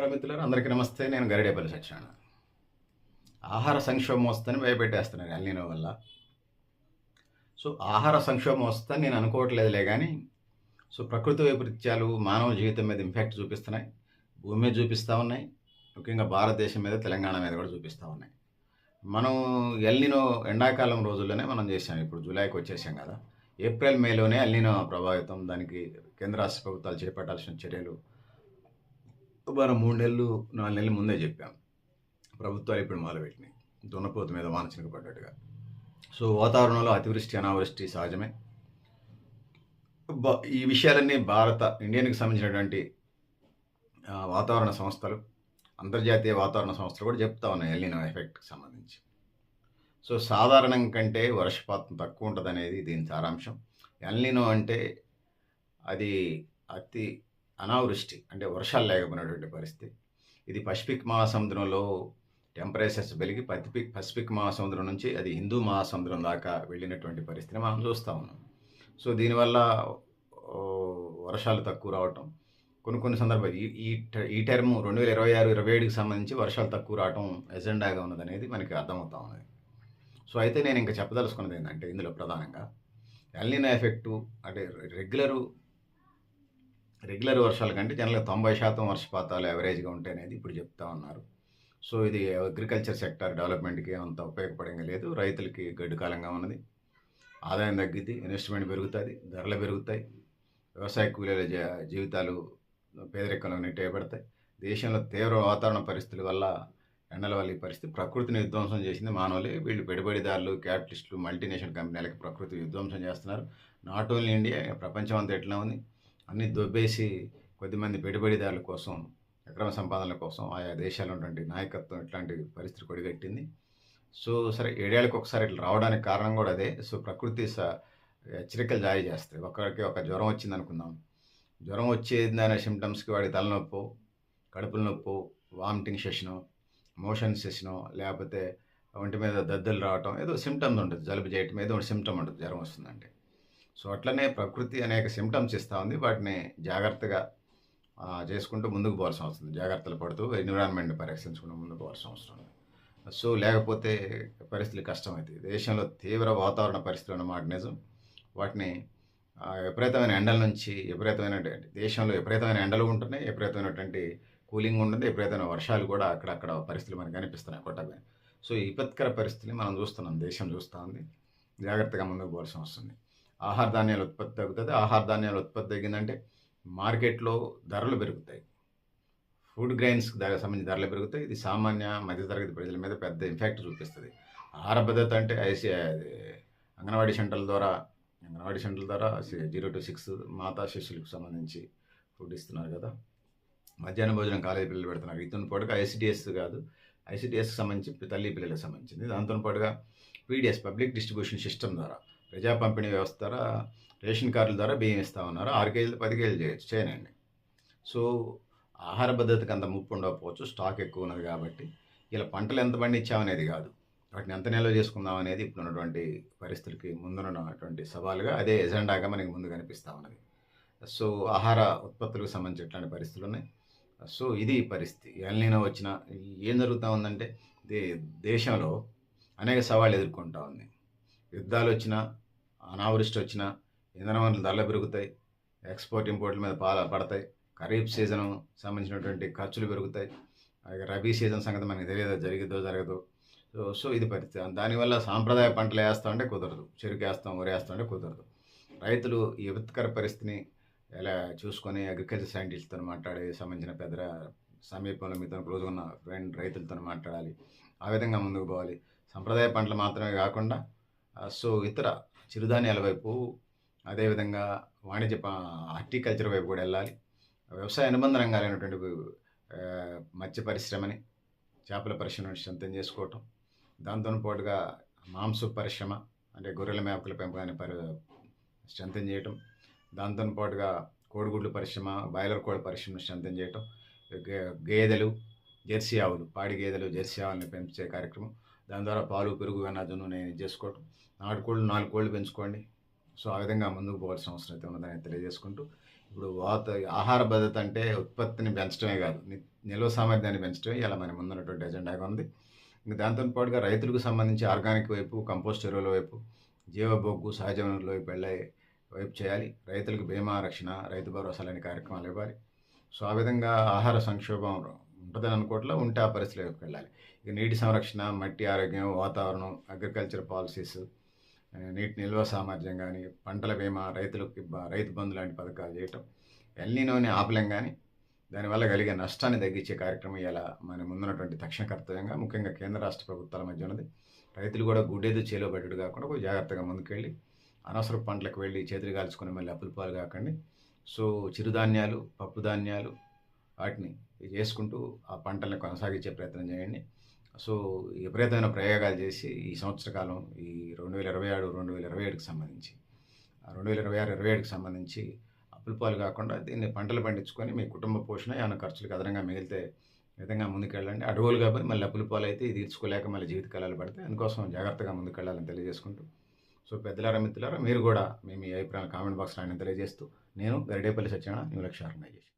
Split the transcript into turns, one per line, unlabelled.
మిత్రులారా అందరికీ నమస్తే. నేను గరిడేపల్లి సత్యనారాయణ. ఆహార సంక్షోభం వస్తుందని భయపెట్టేస్తున్నారు ఎల్‌నినో వల్ల. సో, ఆహార సంక్షోభం వస్తుందని నేను అనుకోవట్లేదులే గానీ, ప్రకృతి వైపరీత్యాలు మానవ జీవితం మీద ఇంపాక్ట్ చూపిస్తున్నాయి. భూమి మీద చూపిస్తా ఉన్నాయి. ముఖ్యంగా భారతదేశం మీద, తెలంగాణ మీద కూడా చూపిస్తా ఉన్నాయి. మనం ఎల్‌నినో ఎండాకాలం రోజుల్లోనే మనం చేశాం. ఇప్పుడు జూలైకి వచ్చేసాం కదా! ఏప్రిల్, మేలోనే ఎల్‌నినో ప్రభావితం. దానికి కేంద్ర రాష్ట్ర ప్రభుత్వాలు చేపట్టాల్సిన చర్యలు మనం 3 నెలలు, 4 నెలల ముందే చెప్పాం. ప్రభుత్వాలు ఇప్పుడు మొదలుపెట్టినాయి. దున్నపోతు మీద వానచినుక పడ్డట్టుగా. వాతావరణంలో అతివృష్టి, అనావృష్టి సహజమే. ఈ విషయాలన్నీ ఇండియాకి సంబంధించినటువంటి వాతావరణ సంస్థలు, అంతర్జాతీయ వాతావరణ సంస్థలు కూడా చెప్తా ఉన్నాయి ఎల్‌నినో ఎఫెక్ట్‌కి సంబంధించి. సాధారణం కంటే వర్షపాతం తక్కువ ఉంటదనేది దీని సారాంశం. ఎల్‌నినో అంటే అది అతి అనావృష్టి, అంటే వర్షాలు లేకపోయినటువంటి పరిస్థితి. ఇది పసిఫిక్ మహాసముద్రంలో టెంపరేచర్స్ పెరిగి పసిఫిక్ మహాసముద్రం నుంచి అది హిందూ మహాసముద్రం దాకా వెళ్ళినటువంటి పరిస్థితిని మనం చూస్తూ ఉన్నాం. దీనివల్ల వర్షాలు తక్కువ రావటం, కొన్ని సందర్భాలు ఈ టర్మ్ 2026, 27కి సంబంధించి వర్షాలు తక్కువ రావటం ఎజెండాగా ఉన్నదనేది మనకి అర్థమవుతా ఉన్నది. అయితే నేను ఇంకా చెప్పదలుచుకున్నది ఏంటంటే, ఇందులో ప్రధానంగా ఎల్‌నినో ఎఫెక్టు అంటే రెగ్యులర్ వర్షాల కంటే జనరల్‌గా 90% వర్షపాతాలు యావరేజ్‌గా ఉంటాయనేది ఇప్పుడు చెప్తా ఉన్నారు. ఇది అగ్రికల్చర్ సెక్టార్ డెవలప్‌మెంట్‌కి అంత ఉపయోగపడంగా లేదు. రైతులకి గడ్డు కాలంగా ఉన్నది. ఆదాయం తగ్గిద్ది, ఇన్వెస్ట్‌మెంట్ పెరుగుతుంది, ధరలు పెరుగుతాయి, వ్యవసాయ కూలీల జీవితాలు పేదరికంలో నెట్టేయబడతాయి. దేశంలో తీవ్ర వాతావరణ పరిస్థితుల వల్ల, ఎండల వల్ల ఈ పరిస్థితి ప్రకృతిని విధ్వంసం చేసింది మానవులే. వీళ్ళు పెట్టుబడిదారులు, క్యాపిటలిస్టులు, మల్టీనేషనల్ కంపెనీలకి ప్రకృతి విధ్వంసం చేస్తున్నారు. నాట్ ఓన్లీ ఇండియా, ప్రపంచం అంతా ఎట్లా ఉంది, అన్నీ దొబ్బేసి కొద్దిమంది పెట్టుబడిదారుల కోసం, అక్రమ సంపాదనల కోసం ఆయా దేశాల్లో ఉన్నటువంటి నాయకత్వం ఇట్లాంటి పరిస్థితి కొడిగట్టింది. సరే 7 ఏళ్ళకి ఒకసారి ఇట్లా రావడానికి కారణం కూడా అదే. ప్రకృతి హెచ్చరికలు జారీ చేస్తాయి. ఒకరికి ఒక జ్వరం వచ్చిందనుకుందాం. జ్వరం వచ్చేదనే సిమ్టమ్స్‌కి వాడికి తలనొప్పో, కడుపుల నొప్పో, వామిటింగ్ సెషనో, మోషన్ సెషనో, లేకపోతే ఒంటి మీద దద్దులు రావటం, ఏదో సిమ్టమ్స్ ఉంటుంది. జలుబు చేయటం, ఏదో ఒకటి సిమ్టమ్ ఉంటుంది జ్వరం వస్తుందంటే. అట్లనే ప్రకృతి అనేక సిమ్టమ్స్ ఇస్తూ ఉంది. వాటిని జాగ్రత్తగా చేసుకుంటూ ముందుకు పోవాల్సిన అవసరం ఉంది. జాగ్రత్తలు పడుతూ ఎన్విరాన్మెంట్ని పరిరక్షించుకుంటూ ముందుకు పోవాల్సిన అవసరం ఉంది. లేకపోతే పరిస్థితులు కష్టమవుతాయి. దేశంలో తీవ్ర వాతావరణ పరిస్థితులు అన్నమాట నిజం. వాటిని విపరీతమైన ఎండల నుంచి దేశంలో విపరీతమైన ఎండలు ఉంటున్నాయి, విపరీతమైనటువంటి కూలింగ్ ఉంటుంది, విపరీతమైన వర్షాలు కూడా అక్కడక్కడ పరిస్థితులు మనకు కనిపిస్తున్నాయి కొట్టగా. ఈ విపత్కర పరిస్థితిని మనం చూస్తున్నాం, దేశం చూస్తూ ఉంది. జాగ్రత్తగా ముందుకు పోవాల్సిన అవసరం ఉంది. ఆహార ధాన్యాల ఉత్పత్తి తగ్గుతుంది. ఆహార ధాన్యాల ఉత్పత్తి తగ్గిందంటే మార్కెట్లో ధరలు పెరుగుతాయి. ఫుడ్ గ్రెయిన్స్కి సంబంధించిన ధరలు పెరుగుతాయి. ఇది సామాన్య మధ్యతరగతి ప్రజల మీద పెద్ద ఇంపాక్ట్ చూపిస్తుంది. ఆహార భద్రత అంటే అంగన్వాడీ సెంటర్ల ద్వారా 0 to 6 మాతా శిశువులకు సంబంధించి ఫుడ్ ఇస్తున్నారు కదా. మధ్యాహ్న భోజనం కాలేజీ పిల్లలు పెడుతున్నారు. ఇతని పాటుగా ఐసిడిఎస్కి సంబంధించి తల్లి పిల్లలకు సంబంధించింది. దాంతో పాటుగా పీడిఎస్, పబ్లిక్ డిస్ట్రిబ్యూషన్ సిస్టమ్ ద్వారా, ప్రజా పంపిణీ వ్యవస్థ ద్వారా, రేషన్ కార్డుల ద్వారా బియ్యం ఇస్తూ ఉన్నారు. 6 కేజీలు 10 కేజీలు చేయనండి. ఆహార భద్రతకు అంత ముప్పు ఉండకపోవచ్చు, స్టాక్ ఎక్కువ ఉన్నది కాబట్టి. ఇలా పంటలు ఎంత పండించామనేది కాదు, వాటిని ఎంత నిల్వ చేసుకుందాం అనేది ఇప్పుడు ఉన్నటువంటి పరిస్థితులకి ముందున్నటువంటి సవాలుగా, అదే ఎజెండాగా మనకి ముందు కనిపిస్తూ ఉన్నది. ఆహార ఉత్పత్తులకు సంబంధించి ఎట్లాంటి పరిస్థితులు ఉన్నాయి. ఇది పరిస్థితి. ఎల్‌నినో వచ్చినా ఏం జరుగుతూ ఉందంటే, దేశంలో అనేక సవాళ్ళు ఎదుర్కొంటూ ఉంది. యుద్ధాలు వచ్చినా, అనావృష్టి వచ్చినా, ఇంధన వనరుల ధరలు పెరుగుతాయి, ఎక్స్పోర్ట్ ఇంపోర్ట్ల మీద పడతాయి, ఖరీఫ్ సీజన్ సంబంధించినటువంటి ఖర్చులు పెరుగుతాయి, రబీ సీజన్ సంగతి మనకి తెలియదు, జరిగిద్దో జరగదో. ఇది పరిస్థితి. దానివల్ల సాంప్రదాయ పంటలు వేస్తామంటే కుదరదు, చెరుకు వేస్తాం, వరి వేస్తామంటే కుదరదు. రైతులు ఈ విపత్కర పరిస్థితిని ఎలా చూసుకొని అగ్రికల్చర్ సైంటిస్ట్తో మాట్లాడి, సంబంధించిన పెద్ద సమీపంలో మీతో క్లోజ్గా ఉన్న రైతులతో మాట్లాడాలి. ఆ విధంగా ముందుకు పోవాలి. సంప్రదాయ పంటలు మాత్రమే కాకుండా ఇతర చిరుధాన్యాల వైపు, అదేవిధంగా వాణిజ్య హార్టికల్చర్ వైపు కూడా వెళ్ళాలి. వ్యవసాయ అనుబంధ రంగాలైనటువంటి మత్స్య పరిశ్రమని, చేపల పరిశ్రమని స్ట్రెంథెన్ చేసుకోవటం, దాంతో పాటుగా మాంస పరిశ్రమ అంటే గొర్రెల మేకల పెంపకాన్ని స్ట్రెంథెన్ చేయటం, దాంతో పాటుగా కోడిగుడ్లు పరిశ్రమ, బాయిలర్ కోడి పరిశ్రమను స్ట్రెంథెన్ చేయటం, గేదెలు, జెర్సీ ఆవులు, పాడి గేదెలు, జెర్సీ ఆవులను పెంచే కార్యక్రమం, దాని ద్వారా పాలు, పెరుగు, వెన్న, జున్ను చేసుకోవటం, నాటుకోళ్ళు 4 కోళ్ళు పెంచుకోండి. ఆ విధంగా ముందుకు పోవాల్సిన అవసరం అయితే ఉన్నదని తెలియజేసుకుంటూ, ఇప్పుడు ఆహార భద్రత అంటే ఉత్పత్తిని పెంచడమే కాదు, నిల్వ సామర్థ్యాన్ని పెంచడమే ఇలా మన ముందున్నటువంటి ఎజెండాగా ఉంది. ఇంక దాంతో పాటుగా రైతులకు సంబంధించి ఆర్గానిక్ వైపు, కంపోస్ట్ ఎరువుల వైపు, జీవబొగ్గు, సహజ వనరుల వైపు వైపు చేయాలి. రైతులకు బీమా రక్షణ, రైతు భరోసా లాంటి కార్యక్రమాలు ఇవ్వాలి. సో ఆ విధంగా ఆహార సంక్షోభం ఉంటుందని అనుకోవట్లే, ఉంటే ఆ పరిస్థితుల వైపుకి వెళ్ళాలి. ఇక నీటి సంరక్షణ, మట్టి ఆరోగ్యం, వాతావరణం, అగ్రికల్చర్ పాలసీస్, నీటి నిల్వ సామర్థ్యం కానీ, పంటల బీమా, రైతులకి రైతు బంధు లాంటి పథకాలు చేయటం, ఎల్నినోని ఆపలేం కానీ దానివల్ల కలిగే నష్టాన్ని తగ్గించే కార్యక్రమం ఇలా మన ముందున్నటువంటి తక్షణ కర్తవ్యంగా ముఖ్యంగా కేంద్ర రాష్ట్ర ప్రభుత్వాల మధ్య ఉన్నది. రైతులు కూడా గుడ్డేది చేలో పడ్డడు కాకుండా కొంచెం జాగ్రత్తగా ముందుకెళ్ళి అనవసర పంటలకు వెళ్ళి చేతులు కాల్చుకొని మళ్ళీ అప్పుల పాలు కాకండి. సో చిరుధాన్యాలు, పప్పు ధాన్యాలు వాటిని చేసుకుంటూ ఆ పంటలను కొనసాగించే ప్రయత్నం చేయండి. సో విపరీతమైన ప్రయోగాలు చేసి ఈ సంవత్సర కాలం ఈ 2026, 2027కి సంబంధించి 2026-27కి సంబంధించి అప్పుల పాలు కాకుండా దీన్ని పంటలు పండించుకొని మీ కుటుంబ పోషణ ఏమైనా ఖర్చులకు అదనంగా మిగిలితే విధంగా ముందుకెళ్ళండి. అడవులు కాబట్టి మళ్ళీ అప్పుల పాలు అయితే ఇది తీర్చుకోలేక మళ్ళీ జీవితకాలాలు పడితే అందుకోసం జాగ్రత్తగా ముందుకెళ్ళాలని తెలియజేసుకుంటూ, సో పెద్దలారా, మిత్రులారా, మీరు కూడా మీ అభిప్రాయాలు కామెంట్ బాక్స్లో ఆయన తెలియజేస్తూ, నేను గరిడేపల్లి సత్యనారాయణ, న్యూ లక్ష్య ఆర్గనైజేషన్.